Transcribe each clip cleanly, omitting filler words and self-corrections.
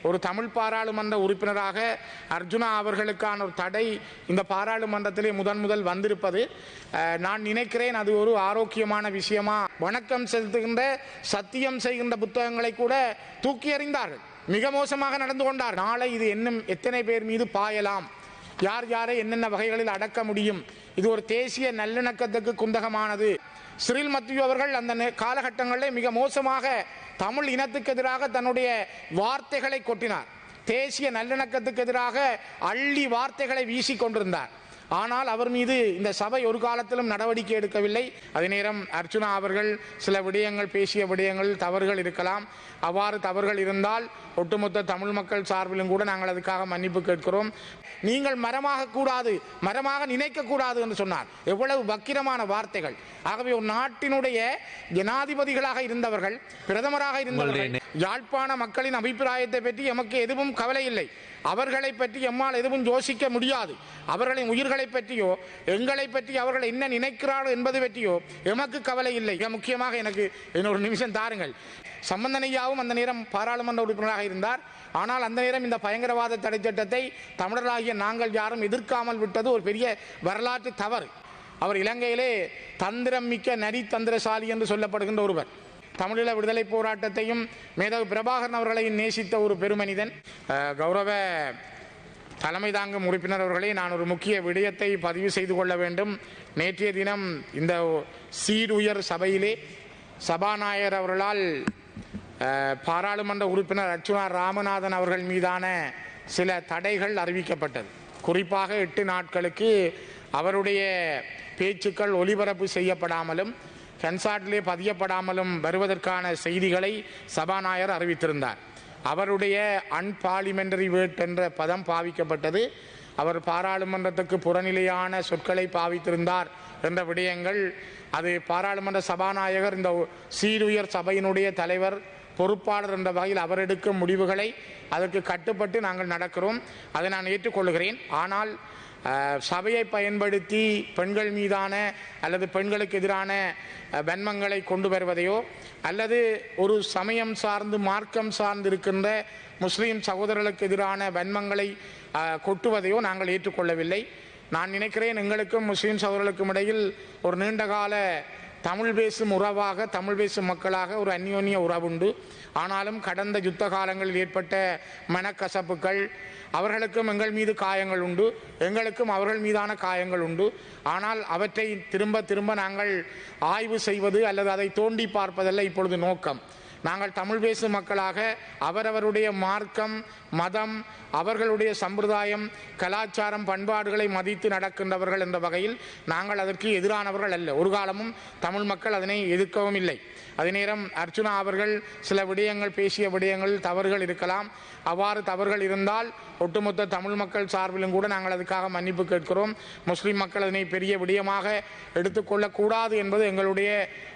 ஒரு தமிழ் பாராளுமன்ற உறுப்பினராக அர்ஜுனா அவர்களுக்கான ஒரு தடை இந்த பாராளுமன்றத்திலே முதல் வந்திருப்பது நான் நினைக்கிறேன் அது ஒரு ஆரோக்கியமான விஷயமா. வணக்கம் செலுத்துகின்ற சத்தியம் செய்கின்ற புத்தகங்களை கூட தூக்கி எறிந்தார்கள். மிக மோசமாக நடந்து கொண்டார். நாளை இது இன்னும் எத்தனை பேர் மீது பாயலாம், யார் யாரை என்னென்ன வகைகளில் அடக்க முடியும், இது ஒரு தேசிய நல்லிணக்கத்துக்கு குந்தகமானது. சிறில் மத்தியூ அவர்கள் அந்த காலகட்டங்களில் மிக மோசமாக தமிழ் இனத்துக்கு எதிராக தன்னுடைய வார்த்தைகளை கொட்டினார். தேசிய நல்லிணக்கத்துக்கு எதிராக அள்ளி வார்த்தைகளை வீசி கொண்டிருந்தார். ஆனால் அவர் மீது இந்த சபை ஒரு காலத்திலும் நடவடிக்கை எடுக்கவில்லை. அதே நேரம் அர்ச்சுனா அவர்கள் சில விடயங்கள் பேசிய விடயங்கள் தவறுகள் இருக்கலாம். அவ்வாறு தவறுகள் இருந்தால் ஒட்டுமொத்த தமிழ் மக்கள் சார்பிலும் கூட நாங்கள் அதுக்காக மன்னிப்பு கேட்கிறோம். நீங்கள் மரமாக கூடாது, மரமாக நினைக்க கூடாது என்று சொன்னார். எவ்வளவு வக்கிரமான வார்த்தைகள். ஆகவே ஒரு நாட்டினுடைய ஜனாதிபதிகளாக இருந்தவர்கள், பிரதமராக இருந்தவர்கள், யாழ்ப்பாண மக்களின் அபிப்பிராயத்தை பற்றி எமக்கு எதுவும் கவலை இல்லை. அவர்களை பற்றி எம்மால் எதுவும் யோசிக்க முடியாது. அவர்களின் உயிர்களை பற்றியோ எங்களை பற்றி அவர்கள் என்ன நினைக்கிறார்கள் என்பது பற்றியோ எமக்கு கவலை இல்லை. மிக முக்கியமாக எனக்கு இன்னொரு நிமிஷம் தாருங்கள். சம்பந்தனையாவும் அந்த நேரம் பாராளுமன்ற உறுப்பினராக இருந்தார். ஆனால் அந்த நேரம் இந்த பயங்கரவாத தடை சட்டத்தை தமிழராகிய நாங்கள் யாரும் எதிர்க்காமல் விட்டது ஒரு பெரிய வரலாற்று தவறு. அவர் இலங்கையிலே தந்திரம் மிக்க நரி தந்திரசாலி என்று சொல்லப்படுகின்ற ஒருவர். தமிழீழ விடுதலை போராட்டத்தையும் மேதகு பிரபாகரன் அவர்களையும் நேசித்த ஒரு பெருமனிதன். கௌரவ தலைமை தாங்கும் உறுப்பினர் அவர்களே, நான் ஒரு முக்கிய விடயத்தை பதிவு செய்து கொள்ள வேண்டும். நேற்றைய தினம் இந்த சீருயர் சபையிலே சபாநாயகர் அவர்களால் பாராளுமன்ற உறுப்பினர் அர்ச்சுனா ராமநாதன் அவர்கள் மீதான சில தடைகள் அறிவிக்கப்பட்டது. குறிப்பாக 8 நாட்களுக்கு அவருடைய பேச்சுக்கள் ஒலிபரப்பு செய்யப்படாமலும் கன்சார்ட்டிலே பதியப்படாமலும் வருவதற்கான செய்திகளை சபாநாயகர் அறிவித்திருந்தார். அவருடைய அன்பார்லிமெண்டரி வேர்ட் என்ற பதம் பாவிக்கப்பட்டது. அவர் பாராளுமன்றத்துக்கு புறநிலையான சொற்களை பாவித்திருந்தார் என்ற விடயங்கள், அது பாராளுமன்ற சபாநாயகர் இந்த சீருயர் சபையினுடைய தலைவர் பொறுப்பாளர் என்ற வகையில் அவர் எடுக்கும் முடிவுகளை அதற்கு கட்டுப்பட்டு நாங்கள் நடக்கிறோம். அதை நான் ஏற்றுக்கொள்கிறேன். ஆனால் சபையை பயன்படுத்தி பெண்கள் மீதான அல்லது பெண்களுக்கு எதிரான வன்மங்களை கொண்டு வருவதையோ அல்லது ஒரு சமயம் சார்ந்து மார்க்கம் சார்ந்து இருக்கின்ற முஸ்லீம் சகோதரர்களுக்கு எதிரான வன்மங்களை கொட்டுவதையோ நாங்கள் ஏற்றுக்கொள்ளவில்லை. நான் நினைக்கிறேன் எங்களுக்கும் முஸ்லீம் சகோதரர்களுக்கும் இடையில் ஒரு நீண்டகால தமிழ் பேசும் உறவாக, தமிழ் பேசும் மக்களாக ஒரு அந்யோன்ய உறவுண்டு. ஆனாலும் கடந்த யுத்த காலங்களில் ஏற்பட்ட மனக்கசப்புகள், அவர்களுக்கும் எங்கள் மீது காயங்கள் உண்டு, எங்களுக்கும் அவர்கள் மீதான காயங்கள் உண்டு. ஆனால் அவற்றை திரும்ப திரும்ப நாங்கள் ஆய்வு செய்வது அல்லது அதை தோண்டி பார்ப்பதல்ல இப்பொழுது நோக்கம். நாங்கள் தமிழ் பேசும் மக்களாக அவரவருடைய மார்க்கம், மதம், அவர்களுடைய சம்பிரதாயம், கலாச்சாரம், பண்பாடுகளை மதித்து நடக்கின்றவர்கள் என்ற வகையில் நாங்கள் அதற்கு எதிரானவர்கள் அல்ல. ஒரு காலமும் தமிழ் மக்கள் அதனை எதிர்க்கவும் இல்லை. அதே நேரம் அர்ச்சுனா அவர்கள் சில விடயங்கள் பேசிய விடயங்கள் தவறுகள் இருக்கலாம். அவ்வாறு தவறுகள் இருந்தால் ஒட்டுமொத்த தமிழ் மக்கள் சார்பிலும் கூட நாங்கள் அதுக்காக மன்னிப்பு கேட்கிறோம். முஸ்லீம் மக்கள் அதனை பெரிய விடயமாக எடுத்துக்கொள்ளக்கூடாது என்பது எங்களுடைய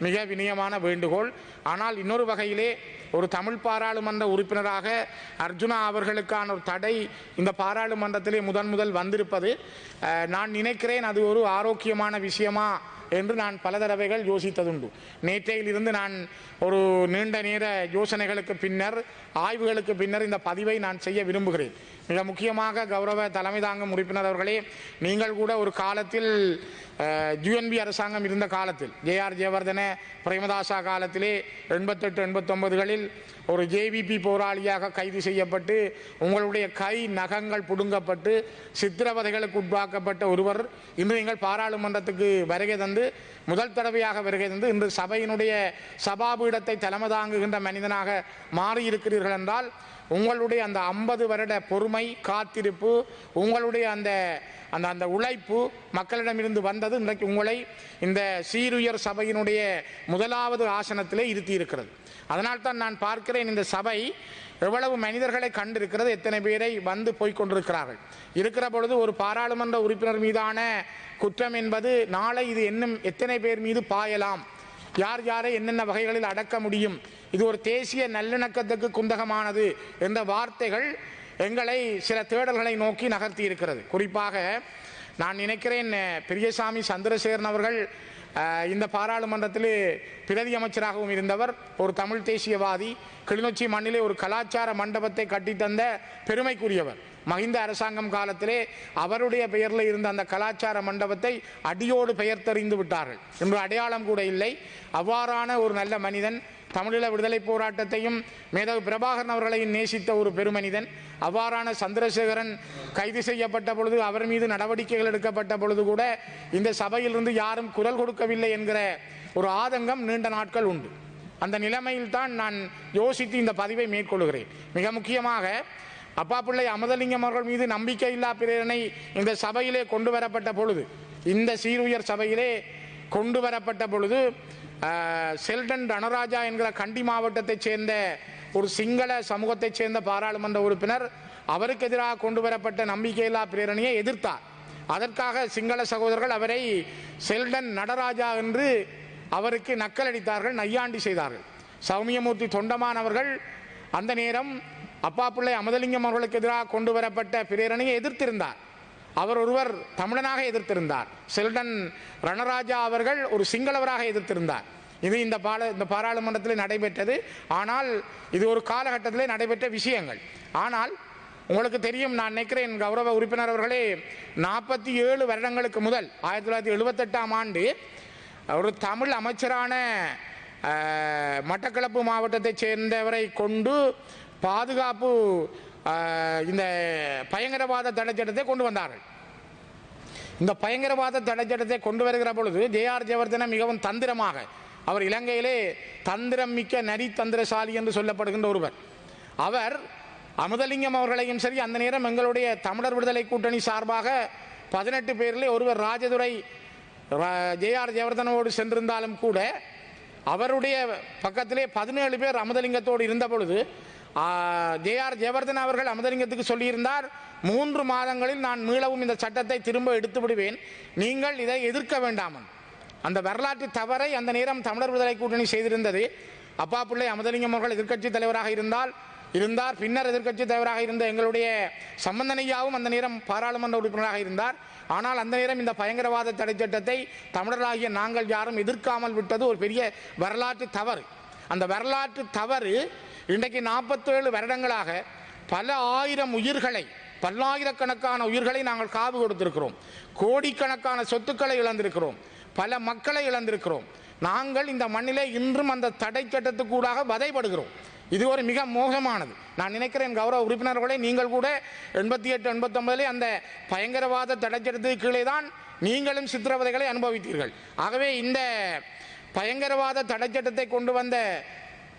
மிக வினயமான வேண்டுகோள். ஆனால் இன்னொரு வகையிலே ஒரு தமிழ் பாராளுமன்ற உறுப்பினராக அர்ஜுனா அவர்களுக்கான ஒரு தடை இந்த பாராளுமன்றத்திலே முதல் வந்திருப்பது நான் நினைக்கிறேன் அது ஒரு ஆரோக்கியமான விஷயமா என்று நான் பல தடவைகள் யோசித்ததுண்டு. நேற்றையிலிருந்து நான் ஒரு நீண்ட நேர யோசனைகளுக்கு பின்னர், ஆய்வுகளுக்கு பின்னர் இந்த பதிவை நான் செய்ய விரும்புகிறேன். மிக முக்கியமாக கௌரவ தலைமை தாங்கும் உறுப்பினர் அவர்களே, நீங்கள் கூட ஒரு காலத்தில் யுஎன்பி அரசாங்கம் இருந்த காலத்தில், ஜேஆர் ஜெயவர்தன பிரேமதாசா காலத்திலே 88-89களில் ஒரு ஜேவிபி போராளியாக கைது செய்யப்பட்டு உங்களுடைய கை நகங்கள் புடுங்கப்பட்டு சித்திரவதைகளுக்கு உட்பாக்கப்பட்ட ஒருவர் இன்று நீங்கள் பாராளுமன்றத்துக்கு வருகை தந்து முதல் தடவையாக வருகை தந்து இன்று சபையினுடைய சபாபீடத்தை தலைமை தாங்குகின்ற மனிதனாக மாறியிருக்கிறீர்கள் என்றால் உங்களுடைய அந்த 50 வருட பொறுமை, காத்திருப்பு, உங்களுடைய அந்த அந்த அந்த உழைப்பு மக்களிடமிருந்து வந்தது இன்றைக்கு உங்களை இந்த சீருயர் சபையினுடைய முதலாவது ஆசனத்திலே இருத்தி இருக்கிறது. அதனால்தான் நான் பார்க்கிறேன் இந்த சபை எவ்வளவு மனிதர்களை கண்டிருக்கிறது, எத்தனை பேரை வந்து போய்கொண்டிருக்கிறார்கள். இருக்கிற பொழுது ஒரு பாராளுமன்ற உறுப்பினர் மீதான குற்றம் என்பது நாளை இது இன்னும் எத்தனை பேர் மீது பாயலாம், யார் யாரை என்னென்ன வகைகளில் அடக்க முடியும், இது ஒரு தேசிய நல்லிணக்கத்துக்கு குந்தகமானது என்ற வார்த்தைகள் எங்களை சில தேடல்களை நோக்கி நகர்த்தி இருக்கிறது. குறிப்பாக நான் நினைக்கிறேன் பெரியசாமி சந்திரசேகரன் அவர்கள் இந்த பாராளுமன்றத்திலே பிரதி அமைச்சராகவும் இருந்தவர், ஒரு தமிழ் தேசியவாதி, கிளிநொச்சி மண்ணிலே ஒரு கலாச்சார மண்டபத்தை கட்டித்தந்த பெருமைக்குரியவர். மஹிந்த அரசாங்கம் காலத்திலே அவருடைய பெயரில் இருந்த அந்த கலாச்சார மண்டபத்தை அடியோடு பெயர் தெரிந்து விட்டார்கள் என்று அடையாளம் கூட இல்லை. அவ்வாறான ஒரு நல்ல மனிதன், தமிழீழ விடுதலை போராட்டத்தையும் மேதகு பிரபாகரன் அவர்களையும் நேசித்த ஒரு பெருமனிதன். அவ்வாறான சந்திரசேகரன் கைது செய்யப்பட்ட பொழுது, அவர் மீது நடவடிக்கைகள் எடுக்கப்பட்ட பொழுது கூட இந்த சபையிலிருந்து யாரும் குரல் கொடுக்கவில்லை என்கிற ஒரு ஆதங்கம் நீண்ட நாட்கள் உண்டு. அந்த நிலைமையில் தான் நான் யோசித்து இந்த பதிவை மேற்கொள்கிறேன். மிக முக்கியமாக அப்பாப்பிள்ளை அமுதலிங்கம் அவர்கள் மீது நம்பிக்கையில்லா பிரேரணை இந்த சபையிலே கொண்டு வரப்பட்ட பொழுது, இந்த சீருயர் சபையிலே கொண்டு வரப்பட்ட பொழுது, செல்டன் ரணராஜா என்கிற கண்டி மாவட்டத்தைச் சேர்ந்த ஒரு சிங்கள சமூகத்தைச் சேர்ந்த பாராளுமன்ற உறுப்பினர் அவருக்கு எதிராக கொண்டு வரப்பட்ட நம்பிக்கையில்லா பிரேரணையை எதிர்த்தார். அதற்காக சிங்கள சகோதரர்கள் அவரை செல்டன் நடராஜா என்று அவருக்கு நக்கலடித்தார்கள், நையாண்டி செய்தார்கள். சௌமியமூர்த்தி தொண்டமான் அவர்கள் அந்த நேரம் அப்பாப்பிள்ளை அமுதலிங்கம் அவர்களுக்கு எதிராக கொண்டு வரப்பட்ட பிரேரணையை எதிர்த்திருந்தார். அவர் ஒருவர் தமிழனாக எதிர்த்திருந்தார். செல்டன் ரணராஜா அவர்கள் ஒரு சிங்களவராக எதிர்த்திருந்தார். இது இந்த பாராளுமன்றத்தில் நடைபெற்றது. ஆனால் இது ஒரு காலகட்டத்திலே நடைபெற்ற விஷயங்கள். ஆனால் உங்களுக்கு தெரியும், நான் நினைக்கிறேன் கௌரவ உறுப்பினர் அவர்களே, 47 வருடங்களுக்கு முதல் 1978ஆம் ஆண்டு ஒரு தமிழ் அமைச்சரான மட்டக்களப்பு மாவட்டத்தைச் சேர்ந்தவரை கொண்டு பாதுகாப்பு இந்த பயங்கரவாத தடை சட்டத்தை கொண்டு வந்தார்கள். இந்த பயங்கரவாத தடை சட்டத்தை கொண்டு வருகிற பொழுது ஜே.ஆர். ஜெயவர்தன மிகவும் தந்திரமாக, அவர் இலங்கையிலே தந்திரம் மிக்க நரி தந்திரசாலி என்று சொல்லப்படுகின்ற ஒருவர், அவர் அமுதலிங்கம் அவர்களையும் சரி, அந்த நேரம் எங்களுடைய தமிழர் விடுதலை கூட்டணி சார்பாக 18 பேரிலே ஒருவர் ராஜதுரை ஜே.ஆர். ஜெயவர்தனோடு சென்றிருந்தாலும் கூட அவருடைய பக்கத்திலே 17 பேர் அமுதலிங்கத்தோடு இருந்த பொழுது ஜே.ஆர். ஜெயவர்தன அவர்கள் அமுதலிங்கத்துக்கு சொல்லியிருந்தார், 3 மாதங்களில் நான் மீளவும் இந்த சட்டத்தை திரும்ப எடுத்து விடுவேன், நீங்கள் இதை எதிர்க்க வேண்டாம். அந்த வரலாற்று தவறை அந்த நேரம் தமிழர் விடுதலை கூட்டணி செய்திருந்தது. அப்பாப்பிள்ளை அமுதலிங்கம் அவர்கள் எதிர்க்கட்சி தலைவராக இருந்தார். பின்னர் எதிர்க்கட்சி தலைவராக இருந்த எங்களுடைய சம்பந்தனையாவும் அந்த நேரம் பாராளுமன்ற உறுப்பினராக இருந்தார். ஆனால் அந்த நேரம் இந்த பயங்கரவாத தடை சட்டத்தை தமிழராகிய நாங்கள் யாரும் எதிர்க்காமல் விட்டது ஒரு பெரிய வரலாற்று தவறு. அந்த வரலாற்று தவறு இன்றைக்கு 47 வருடங்களாக பல ஆயிரம் உயிர்களை, பல்லாயிரக்கணக்கான உயிர்களை நாங்கள் காவு கொடுத்திருக்கிறோம். கோடிக்கணக்கான சொத்துக்களை இழந்திருக்கிறோம். பல மக்களை இழந்திருக்கிறோம். நாங்கள் இந்த மண்ணிலே இன்றும் அந்த தடை சட்டத்துக்கூடாக வதைப்படுகிறோம். இது ஒரு மிக மோசமானது. நான் நினைக்கிறேன் கௌரவ உறுப்பினர்களே, நீங்கள் கூட 88, 89 அந்த பயங்கரவாத தடை சட்டத்துக்கு கீழே தான் நீங்களும் சித்திரவதைகளை அனுபவித்தீர்கள். ஆகவே இந்த பயங்கரவாத தடை சட்டத்தை கொண்டு வந்த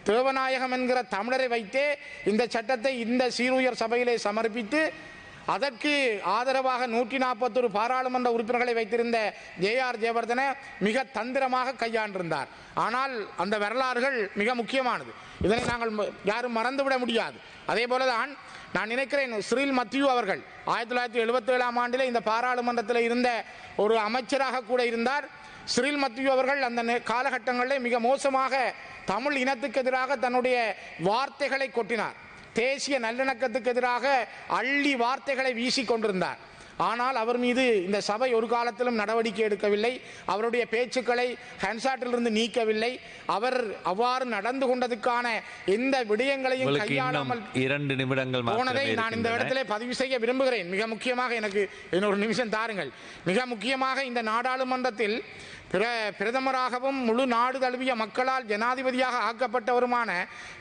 தேவநாயகம் என்கிற தமிழரை வைத்தே இந்த சட்டத்தை இந்த சீருயர் சபையிலே சமர்ப்பித்து அதற்கு ஆதரவாக 141 பாராளுமன்ற உறுப்பினர்களை வைத்திருந்த ஜே.ஆர். ஜெயவர்தன மிக தந்திரமாக கையாண்டிருந்தார். ஆனால் அந்த வரலாறுகள் மிக முக்கியமானது. இதனை நாங்கள் யாரும் மறந்துவிட முடியாது. அதே போலதான் நான் நினைக்கிறேன் சிறில் மத்தியூ அவர்கள் 1977ஆம் ஆண்டிலே இந்த பாராளுமன்றத்தில் இருந்த ஒரு அமைச்சராக கூட இருந்தார். சிறில் மத்தியூ அவர்கள் அந்த காலகட்டங்களிலே மிக மோசமாக தமிழ் இனத்துக்கு எதிராக தன்னுடைய வார்த்தைகளை கொட்டினார். தேசிய நல்லிணக்கத்துக்கு எதிராக அள்ளி வார்த்தைகளை வீசிக் கொண்டிருந்தார். ஆனால் அவர் மீது இந்த சபை ஒரு காலத்திலும் நடவடிக்கை எடுக்கவில்லை. அவருடைய பேச்சுக்களை ஹன்சாட்டிலிருந்து நீக்கவில்லை. அவர் அவ்வாறு நடந்து கொண்டதுக்கான எந்த விடயங்களையும் கையாளாமல் 2 நிமிடங்கள் போனதை நான் இந்த இடத்திலே பதிவு செய்ய விரும்புகிறேன். மிக முக்கியமாக எனக்கு இன்னொரு நிமிஷம் தாருங்கள். மிக முக்கியமாக இந்த நாடாளுமன்றத்தில் பிரதமராகவும் முழு நாடு தழுவிய மக்களால் ஜனாதிபதியாக ஆக்கப்பட்டவருமான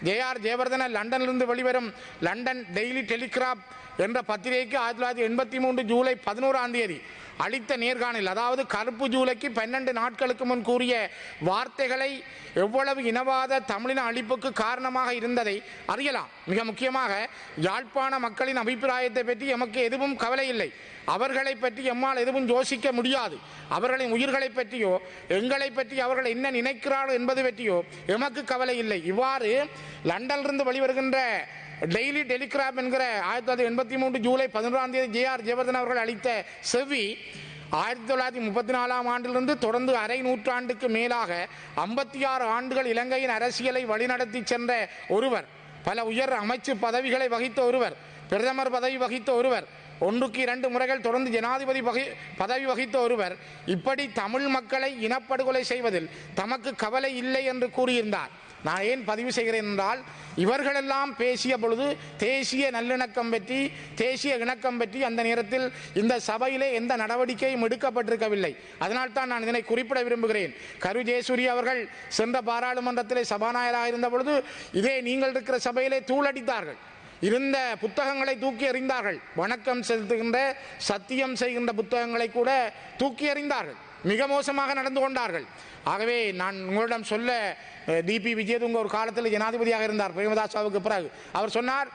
ஜே.ஆர். ஜெயவர்தன லண்டனிலிருந்து வெளிவரும் லண்டன் டெய்லி டெலிகிராப் என்ற பத்திரிகைக்கு 1983 ஜூலை 11ஆம் தேதி அளித்த நேர்காணல், அதாவது கருப்பு ஜூலைக்கு 12 நாட்களுக்கு முன் கூறிய வார்த்தைகளை எவ்வளவு இனவாத தமிழின அழிப்புக்கு காரணமாக இருந்ததை அறியலாம். மிக முக்கியமாக யாழ்ப்பாண மக்களின் அபிப்பிராயத்தை பற்றி எமக்கு எதுவும் கவலை இல்லை, அவர்களை பற்றி எம்மால் எதுவும் யோசிக்க முடியாது, அவர்களின் உயிர்களை பற்றியோ எங்களை பற்றி அவர்கள் என்ன நினைக்கிறார்கள் என்பது பற்றியோ எமக்கு கவலை இல்லை. இவ்வாறு லண்டனிலிருந்து வெளிவருகின்ற டெய்லி டெலிகிராப் என்கிற 1983 ஜூலை 11ஆம் தேதி ஜே.ஆர். ஜெயவர்தன அவர்கள் அளித்த செவி 1934ஆம் ஆண்டிலிருந்து தொடர்ந்து அரை நூற்றாண்டுக்கு மேலாக 56 ஆண்டுகள் இலங்கையின் அரசியலை வழிநடத்தி சென்ற ஒருவர், பல உயர் அமைச்சு பதவிகளை வகித்த ஒருவர், பிரதமர் பதவி வகித்த ஒருவர், ஒன்றுக்கு 2 முறைகள் தொடர்ந்து ஜனாதிபதி பதவி வகித்த ஒருவர் இப்படி தமிழ் மக்களை இனப்படுகொலை செய்வதில் தமக்கு கவலை இல்லை என்று கூறியிருந்தார். நான் ஏன் பதிவு செய்கிறேன் என்றால், இவர்களெல்லாம் பேசிய பொழுது தேசிய நல்லிணக்கம் பற்றி, தேசிய இணக்கம் பற்றி அந்த நேரத்தில் இந்த சபையிலே எந்த நடவடிக்கையும் எடுக்கப்பட்டிருக்கவில்லை. அதனால்தான் நான் இதனை குறிப்பிட விரும்புகிறேன். கரு ஜெயசூரிய அவர்கள் சென்ற பாராளுமன்றத்திலே சபாநாயகராக இருந்த பொழுது இதே நீங்கள் இருக்கிற சபையிலே தூளடித்தார்கள். இருந்த புத்தகங்களை தூக்கி எறிந்தார்கள். வணக்கம் செலுத்துகின்ற, சத்தியம் செய்கின்ற புத்தகங்களை கூட தூக்கி எறிந்தார்கள். மிக மோசமாக நடந்து கொண்டார்கள். ஆகவே நான் உங்களிடம் சொல்ல, டிபி விஜயதுங்க ஒரு காலத்தில் ஜனாதிபதியாக இருந்தார் பிரேமதாசாவுக்கு பிறகு. அவர் சொன்னார்,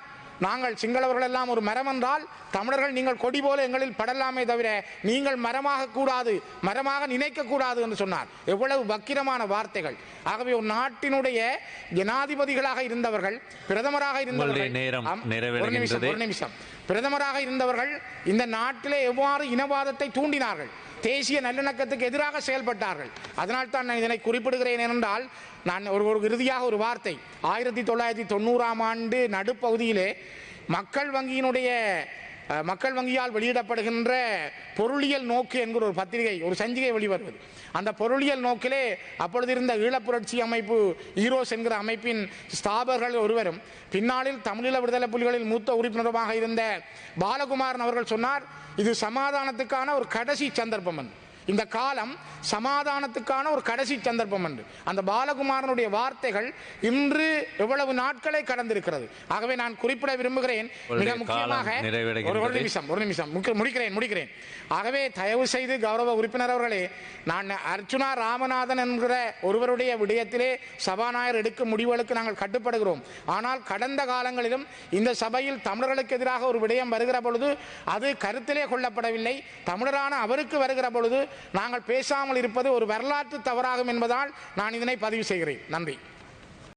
நாங்கள் சிங்களவர்கள் எல்லாம் ஒரு மரம் என்றால் தமிழர்கள் நீங்கள் கொடி போல எங்களில் படலாமே தவிர நீங்கள் மரமாக கூடாது, மரமாக நினைக்க கூடாது என்று சொன்னார். எவ்வளவு வக்கிரமான வார்த்தைகள்! ஆகவே ஒரு நாட்டினுடைய ஜனாதிபதிகளாக இருந்தவர்கள், பிரதமராக இருந்தவர்கள், ஒரு நிமிஷம், பிரதமராக இருந்தவர்கள் இந்த நாட்டிலே எவ்வாறு இனவாதத்தை தூண்டினார்கள், தேசிய நல்லிணக்கத்துக்கு எதிராக செயல்பட்டார்கள். அதனால் தான் நான் இதனை குறிப்பிடுகிறேன். என்றால் நான் ஒரு இறுதியாக ஒரு வார்த்தை, 1990ஆம் ஆண்டு நடுப்பகுதியிலே மக்கள் வங்கியால் வெளியிடப்படுகின்ற பொருளியல் நோக்கு என்கிற ஒரு பத்திரிகை, ஒரு சஞ்சிகை வெளிவருவது. அந்த பொருளியல் நோக்கிலே அப்பொழுது இருந்த ஈழப்புரட்சி அமைப்பு ஈரோஸ் என்கிற அமைப்பின் ஸ்தாபகர்கள் ஒருவரும் பின்னாளில் தமிழீழ விடுதலை புலிகளில் மூத்த உறுப்பினருமாக இருந்த பாலகுமாரன் அவர்கள் சொன்னார், இது சமாதானத்துக்கான ஒரு கடைசி சந்தர்ப்பம் என்று. இந்த காலம் சமாதானத்துக்கான ஒரு கடைசி சந்தர்ப்பம் என்று அந்த பாலகுமாரனுடைய வார்த்தைகள் இன்று எவ்வளவு நாட்களை கடந்திருக்கிறது. ஆகவே நான் குறிப்பிட விரும்புகிறேன், மிக முக்கியமாக ஒரு நிமிஷம் முடிக்கிறேன். ஆகவே தயவு செய்து கௌரவ உறுப்பினர் அவர்களே, நான் அர்ச்சுனா ராமநாதன் என்கிற ஒருவருடைய விடயத்திலே சபாநாயகர் எடுக்கும் முடிவுகளுக்கு நாங்கள் கட்டுப்படுகிறோம். ஆனால் கடந்த காலங்களிலும் இந்த சபையில் தமிழர்களுக்கு எதிராக ஒரு விடயம் வருகிற பொழுது அது கருத்திலே கொள்ளப்படவில்லை. தமிழரான அவருக்கு வருகிற பொழுது நாங்கள் பேசாமல் இருப்பது ஒரு வரலாற்று தவறாகும் என்பதால் நான் இதனை பதிவு செய்கிறேன். நன்றி.